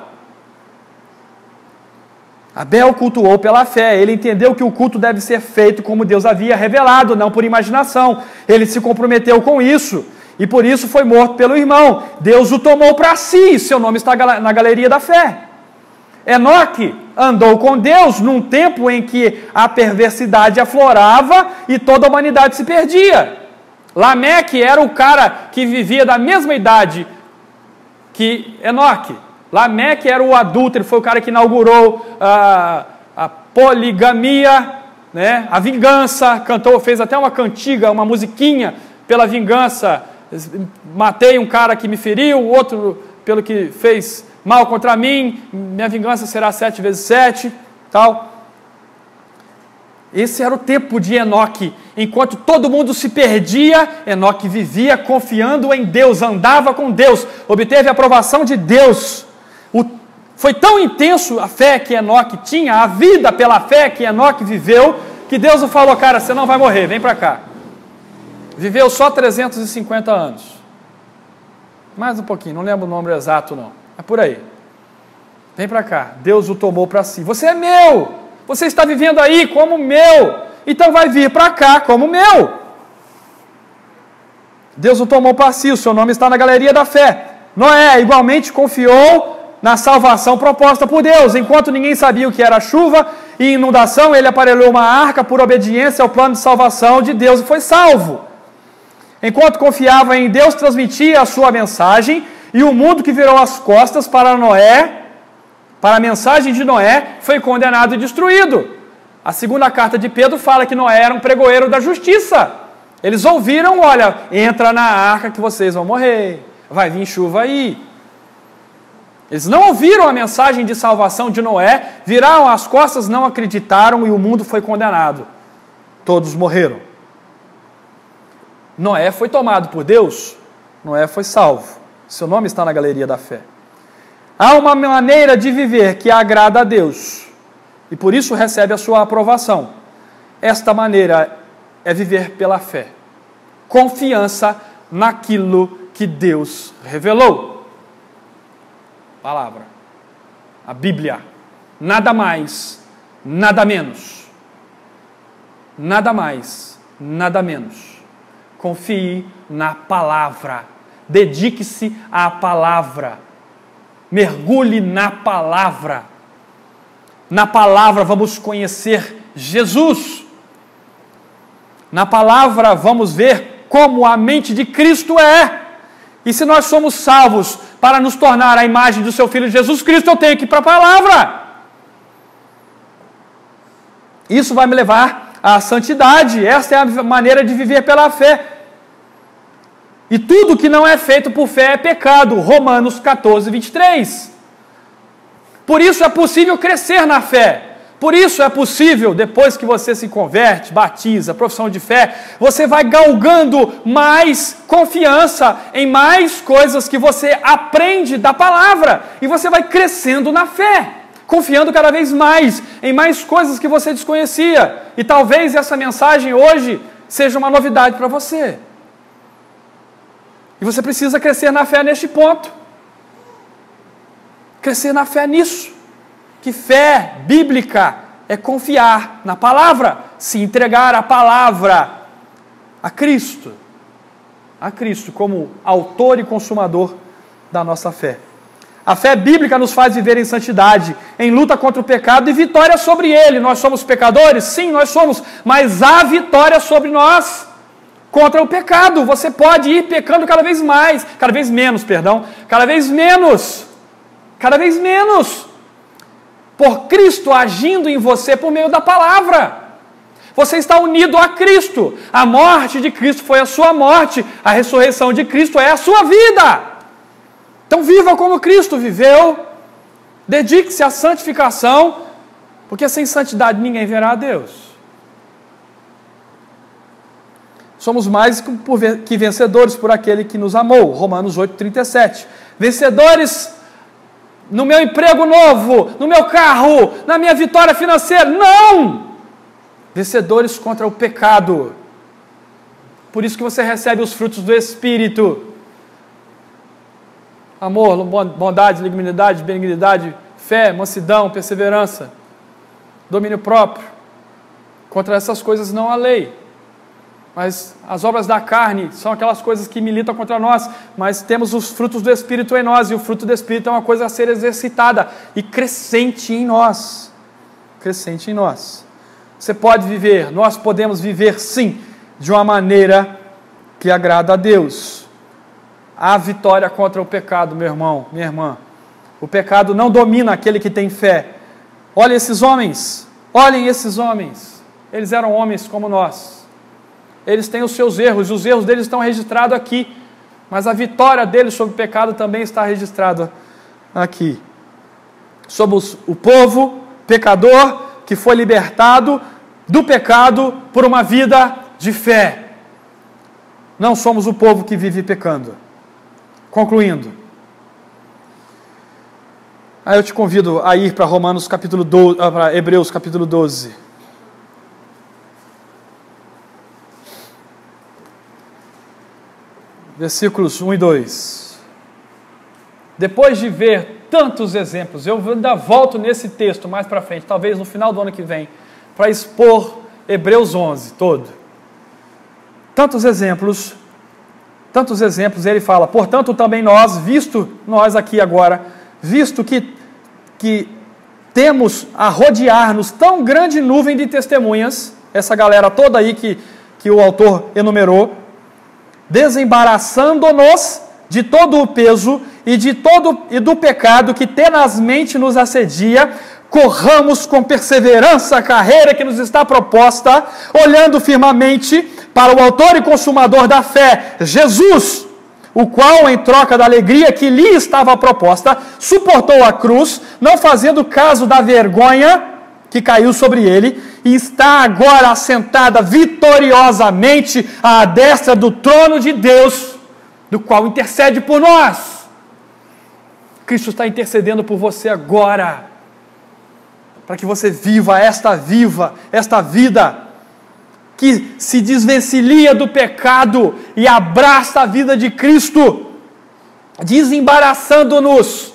Abel cultuou pela fé, ele entendeu que o culto deve ser feito como Deus havia revelado, não por imaginação. Ele se comprometeu com isso, e por isso foi morto pelo irmão. Deus o tomou para si, seu nome está na galeria da fé. Enoque andou com Deus num tempo em que a perversidade aflorava e toda a humanidade se perdia. Lameque era o cara que vivia da mesma idade que Enoque. Lameque era o adúltero, foi o cara que inaugurou a poligamia, né? A vingança, cantou, fez até uma cantiga, uma musiquinha pela vingança. Matei um cara que me feriu, o outro pelo que fez mal contra mim, minha vingança será 7 vezes 7, tal. Esse era o tempo de Enoque. Enquanto todo mundo se perdia, Enoque vivia confiando em Deus, andava com Deus, obteve a aprovação de Deus. Foi tão intenso a fé que Enoque tinha, a vida pela fé que Enoque viveu, que Deus falou, cara, você não vai morrer, vem para cá. Viveu só 350 anos. Mais um pouquinho, não lembro o número exato não. É por aí. Vem para cá. Deus o tomou para si. Você é meu. Você está vivendo aí como meu. Então vai vir para cá como meu. Deus o tomou para si. O seu nome está na galeria da fé. Noé igualmente confiou na salvação proposta por Deus. Enquanto ninguém sabia o que era chuva e inundação, ele aparelhou uma arca por obediência ao plano de salvação de Deus e foi salvo. Enquanto confiava em Deus, transmitia a sua mensagem, e o mundo que virou as costas para Noé, para a mensagem de Noé, foi condenado e destruído. A segunda carta de Pedro fala que Noé era um pregoeiro da justiça. Eles ouviram, olha, entra na arca que vocês vão morrer, vai vir chuva aí. Eles não ouviram a mensagem de salvação de Noé, viraram as costas, não acreditaram e o mundo foi condenado. Todos morreram. Noé foi tomado por Deus, Noé foi salvo. Seu nome está na galeria da fé. Há uma maneira de viver que agrada a Deus e por isso recebe a sua aprovação. Esta maneira é viver pela fé. Confiança naquilo que Deus revelou. Palavra. A Bíblia. Nada mais, nada menos. Nada mais, nada menos. Confie na palavra. Dedique-se à palavra. Mergulhe na palavra. Na palavra vamos conhecer Jesus. Na palavra vamos ver como a mente de Cristo é. E se nós somos salvos para nos tornar a imagem do seu Filho Jesus Cristo, eu tenho que ir para a palavra. Isso vai me levar à santidade. Essa é a maneira de viver pela fé. E tudo que não é feito por fé é pecado. Romanos 14, 23. Por isso é possível crescer na fé. Por isso é possível, depois que você se converte, batiza, profissão de fé, você vai galgando mais confiança em mais coisas que você aprende da palavra. E você vai crescendo na fé, confiando cada vez mais em mais coisas que você desconhecia. E talvez essa mensagem hoje seja uma novidade para você. E você precisa crescer na fé neste ponto. Crescer na fé nisso. Que fé bíblica é confiar na palavra, se entregar a palavra a Cristo como autor e consumador da nossa fé. A fé bíblica nos faz viver em santidade, em luta contra o pecado e vitória sobre ele. Nós somos pecadores? Sim, nós somos, mas há vitória sobre nós contra o pecado. Você pode ir pecando cada vez menos, por Cristo agindo em você por meio da palavra. Você está unido a Cristo. A morte de Cristo foi a sua morte. A ressurreição de Cristo é a sua vida. Então viva como Cristo viveu. Dedique-se à santificação, porque sem santidade ninguém verá a Deus. Somos mais que vencedores por aquele que nos amou. Romanos 8,37. Vencedores no meu emprego novo, no meu carro, na minha vitória financeira. Não! Vencedores contra o pecado. Por isso que você recebe os frutos do Espírito. Amor, bondade, longanimidade, benignidade, fé, mansidão, perseverança, domínio próprio. Contra essas coisas não há lei. Mas as obras da carne são aquelas coisas que militam contra nós, mas temos os frutos do Espírito em nós, e o fruto do Espírito é uma coisa a ser exercitada e crescente em nós. Crescente em nós. Você pode viver, nós podemos viver sim, de uma maneira que agrada a Deus. Há vitória contra o pecado, meu irmão, minha irmã. O pecado não domina aquele que tem fé. Olhem esses homens, eles eram homens como nós. Eles têm os seus erros, e os erros deles estão registrados aqui, mas a vitória deles sobre o pecado também está registrada aqui. Somos o povo pecador que foi libertado do pecado por uma vida de fé. Não somos o povo que vive pecando. Concluindo. Aí eu te convido a ir para para Hebreus capítulo 12. Versículos 1 e 2. Depois de ver tantos exemplos, eu ainda volto nesse texto mais para frente, talvez no final do ano que vem, para expor Hebreus 11 todo. Tantos exemplos, ele fala, portanto também nós visto que temos a rodear-nos tão grande nuvem de testemunhas, essa galera toda aí que o autor enumerou, desembaraçando-nos de todo o peso e do pecado que tenazmente nos assedia, corramos com perseverança a carreira que nos está proposta, olhando firmemente para o autor e consumador da fé, Jesus, o qual, em troca da alegria que lhe estava proposta, suportou a cruz, não fazendo caso da vergonha que caiu sobre ele, e está agora assentada vitoriosamente à destra do trono de Deus, do qual intercede por nós. Cristo está intercedendo por você agora, para que você viva esta vida que se desvencilha do pecado e abraça a vida de Cristo, desembaraçando-nos,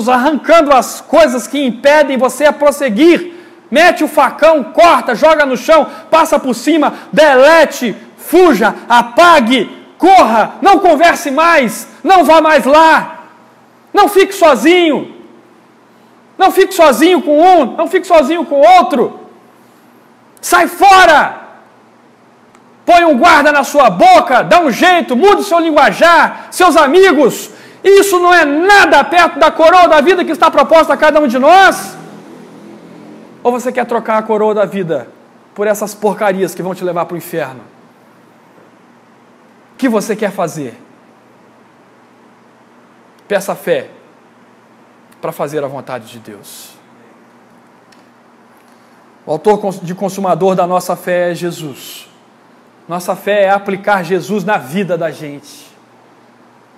arrancando as coisas que impedem você a prosseguir. Mete o facão, corta, joga no chão, passa por cima, delete, fuja, apague, corra, não converse mais, não vá mais lá, não fique sozinho. Não fique sozinho com um, não fique sozinho com o outro. Sai fora. Põe um guarda na sua boca, dá um jeito, muda o seu linguajar, seus amigos. Isso não é nada perto da coroa da vida que está proposta a cada um de nós. Ou você quer trocar a coroa da vida por essas porcarias que vão te levar para o inferno? O que você quer fazer? Peça fé para fazer a vontade de Deus. O autor de consumador da nossa fé é Jesus. Nossa fé é aplicar Jesus na vida da gente.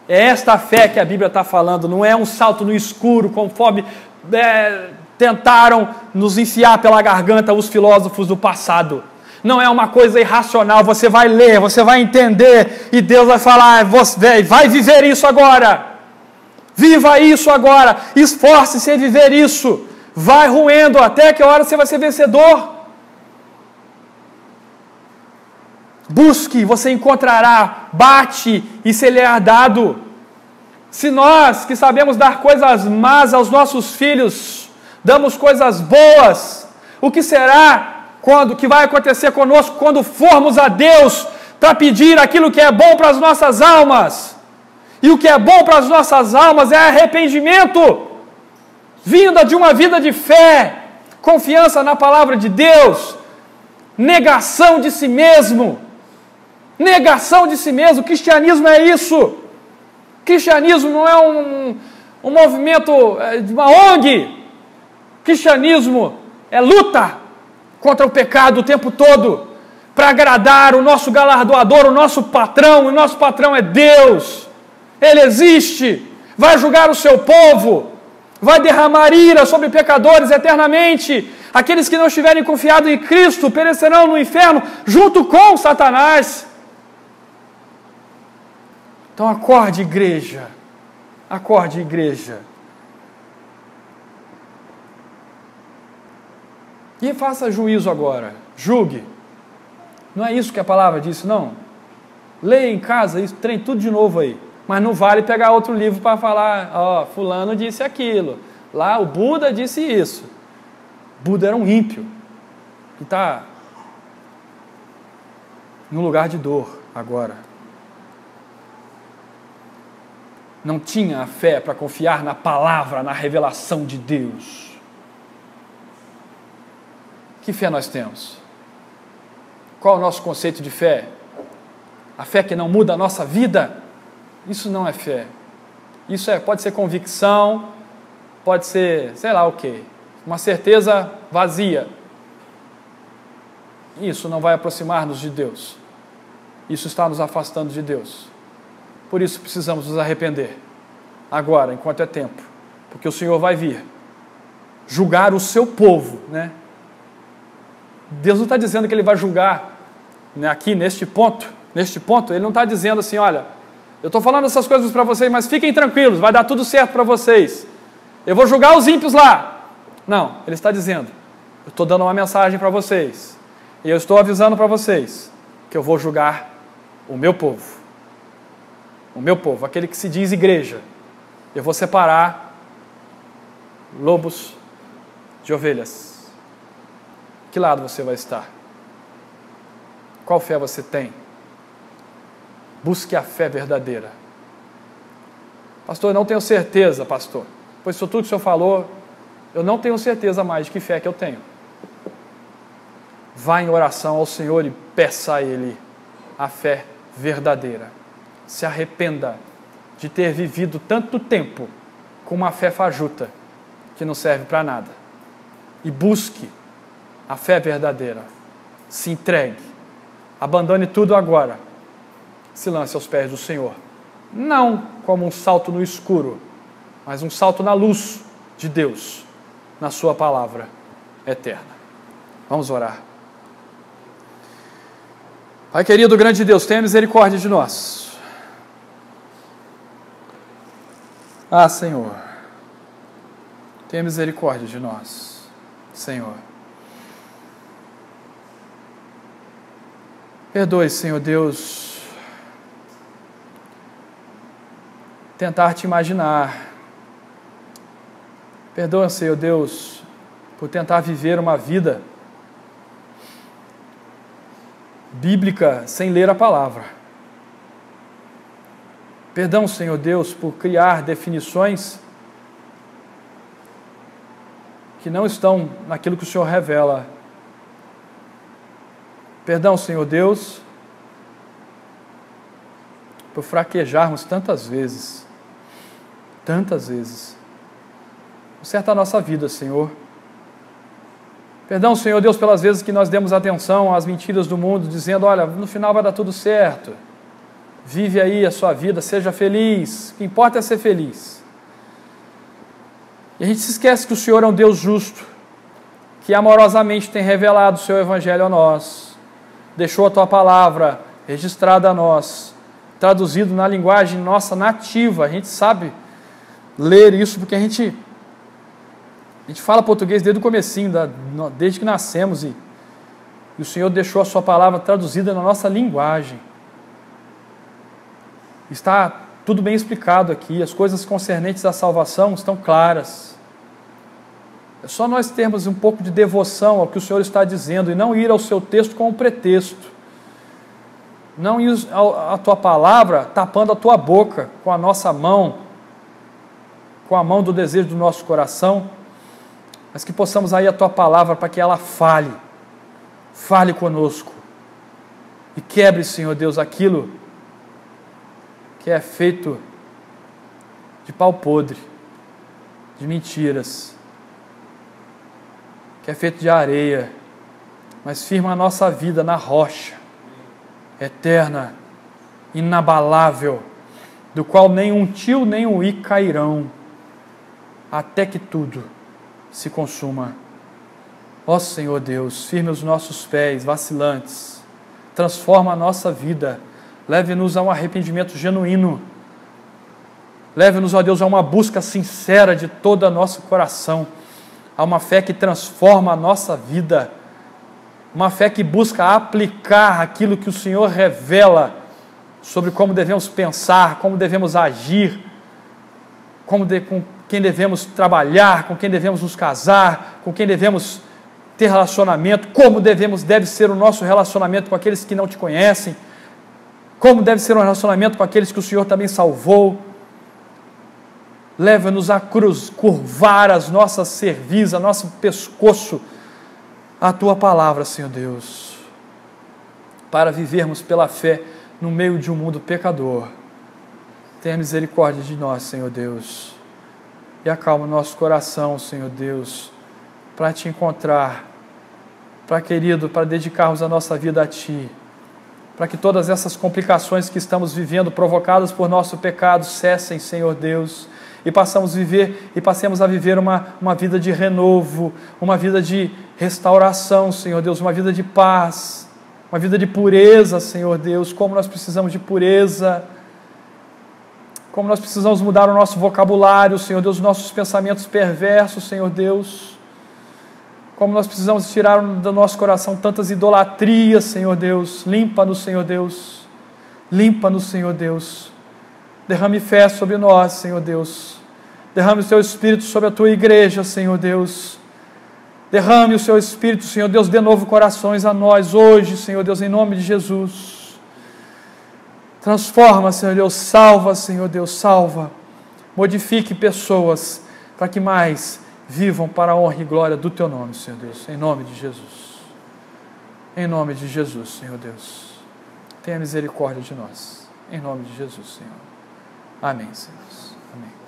É esta fé que a Bíblia está falando, não é um salto no escuro, conforme tentaram nos enfiar pela garganta os filósofos do passado. Não é uma coisa irracional, você vai ler, você vai entender, e Deus vai falar, você vai viver isso agora. Viva isso agora, esforce-se em viver isso. Vai roendo até que a hora você vai ser vencedor. Busque, você encontrará, bate e se lhe é dado. Se nós que sabemos dar coisas más aos nossos filhos, damos coisas boas, o que será que vai acontecer conosco quando formos a Deus para pedir aquilo que é bom para as nossas almas? E o que é bom para as nossas almas é arrependimento, vinda de uma vida de fé, confiança na palavra de Deus, negação de si mesmo. Negação de si mesmo. O cristianismo é isso. O cristianismo não é um movimento de uma ONG. O cristianismo é luta contra o pecado o tempo todo, para agradar o nosso galardoador, o nosso patrão é Deus. Ele existe, vai julgar o seu povo, vai derramar ira sobre pecadores eternamente. Aqueles que não estiverem confiados em Cristo perecerão no inferno junto com Satanás. Então acorde, igreja. Acorde, igreja. E faça juízo agora. Julgue. Não é isso que a palavra disse, não. Leia em casa isso, treine tudo de novo aí. Mas não vale pegar outro livro para falar, ó, fulano disse aquilo. Lá o Buda disse isso. Buda era um ímpio. Que está num lugar de dor agora. Não tinha a fé para confiar na palavra, na revelação de Deus. Que fé nós temos? Qual é o nosso conceito de fé? A fé que não muda a nossa vida? Isso não é fé. Isso pode ser convicção, pode ser, sei lá o quê, uma certeza vazia. Isso não vai aproximar-nos de Deus. Isso está nos afastando de Deus. Por isso precisamos nos arrepender. Agora, enquanto é tempo. Porque o Senhor vai vir julgar o seu povo, né? Deus não está dizendo que Ele vai julgar, né, aqui neste ponto, Ele não está dizendo assim, olha, eu estou falando essas coisas para vocês, mas fiquem tranquilos, vai dar tudo certo para vocês, eu vou julgar os ímpios lá. Não, Ele está dizendo, eu estou dando uma mensagem para vocês, e eu estou avisando para vocês, que eu vou julgar o meu povo, aquele que se diz igreja. Eu vou separar lobos de ovelhas. Que lado você vai estar? Qual fé você tem? Busque a fé verdadeira. Pastor, eu não tenho certeza, pastor. Pois isso tudo que o senhor falou, eu não tenho certeza mais de que fé que eu tenho. Vá em oração ao Senhor e peça a Ele a fé verdadeira. Se arrependa de ter vivido tanto tempo com uma fé fajuta que não serve para nada. E busque a fé verdadeira. Se entregue. Abandone tudo agora. Se lance aos pés do Senhor. Não como um salto no escuro, mas um salto na luz de Deus, na sua palavra eterna. Vamos orar. Pai querido, grande Deus, tenha misericórdia de nós. Ah, Senhor, tenha misericórdia de nós, Senhor. Perdoe, Senhor Deus, tentar te imaginar. Perdoa, Senhor Deus, por tentar viver uma vida bíblica sem ler a palavra. Perdão, Senhor Deus, por criar definições que não estão naquilo que o Senhor revela. Perdão, Senhor Deus, por fraquejarmos tantas vezes. Conserta a nossa vida, Senhor. Perdão, Senhor Deus, pelas vezes que nós demos atenção às mentiras do mundo, dizendo, olha, no final vai dar tudo certo. Vive aí a sua vida, seja feliz. O que importa é ser feliz. E a gente se esquece que o Senhor é um Deus justo, que amorosamente tem revelado o seu Evangelho a nós, deixou a Tua palavra registrada a nós, traduzido na linguagem nossa nativa. A gente sabe ler isso porque a gente fala português desde o comecinho, desde que nascemos, e o Senhor deixou a Sua palavra traduzida na nossa linguagem. Está tudo bem explicado aqui, as coisas concernentes à salvação estão claras. É só nós termos um pouco de devoção ao que o Senhor está dizendo e não ir ao seu texto com um pretexto. Não ir à Tua palavra tapando a Tua boca com a nossa mão, com a mão do desejo do nosso coração, mas que possamos ir à Tua palavra para que ela fale conosco e quebre, Senhor Deus, aquilo que é feito de pau podre, de mentiras, que é feito de areia, mas firma a nossa vida na rocha eterna, inabalável, do qual nem um tio nem um i cairão, até que tudo se consuma. Ó Senhor Deus, firme os nossos pés vacilantes, transforma a nossa vida, leve-nos a um arrependimento genuíno, leve-nos, ó Deus, a uma busca sincera de todo o nosso coração, a uma fé que transforma a nossa vida, uma fé que busca aplicar aquilo que o Senhor revela sobre como devemos pensar, como devemos agir, com quem devemos trabalhar, com quem devemos nos casar, com quem devemos ter relacionamento, como deve ser o nosso relacionamento com aqueles que não Te conhecem, como deve ser um relacionamento com aqueles que o Senhor também salvou. Leva-nos a curvar as nossas cerviz, a nosso pescoço, a Tua palavra, Senhor Deus, para vivermos pela fé no meio de um mundo pecador. Tenha misericórdia de nós, Senhor Deus, e acalma o nosso coração, Senhor Deus, para Te encontrar, para dedicarmos a nossa vida a Ti, para que todas essas complicações que estamos vivendo, provocadas por nosso pecado, cessem, Senhor Deus, e passemos a viver uma vida de renovo, uma vida de restauração, Senhor Deus, uma vida de paz, uma vida de pureza, Senhor Deus. Como nós precisamos de pureza, como nós precisamos mudar o nosso vocabulário, Senhor Deus, os nossos pensamentos perversos, Senhor Deus, como nós precisamos tirar do nosso coração tantas idolatrias, Senhor Deus. Limpa-nos, Senhor Deus, limpa-nos, Senhor Deus. Derrame fé sobre nós, Senhor Deus. Derrame o Teu Espírito sobre a Tua igreja, Senhor Deus. Derrame o Seu Espírito, Senhor Deus, de novo corações a nós hoje, Senhor Deus, em nome de Jesus. Transforma, Senhor Deus, salva, Senhor Deus, salva. Modifique pessoas para que mais vivam para a honra e glória do Teu nome, Senhor Deus, em nome de Jesus. Em nome de Jesus, Senhor Deus. Tenha misericórdia de nós. Em nome de Jesus, Senhor. Amém, Senhor. Amém.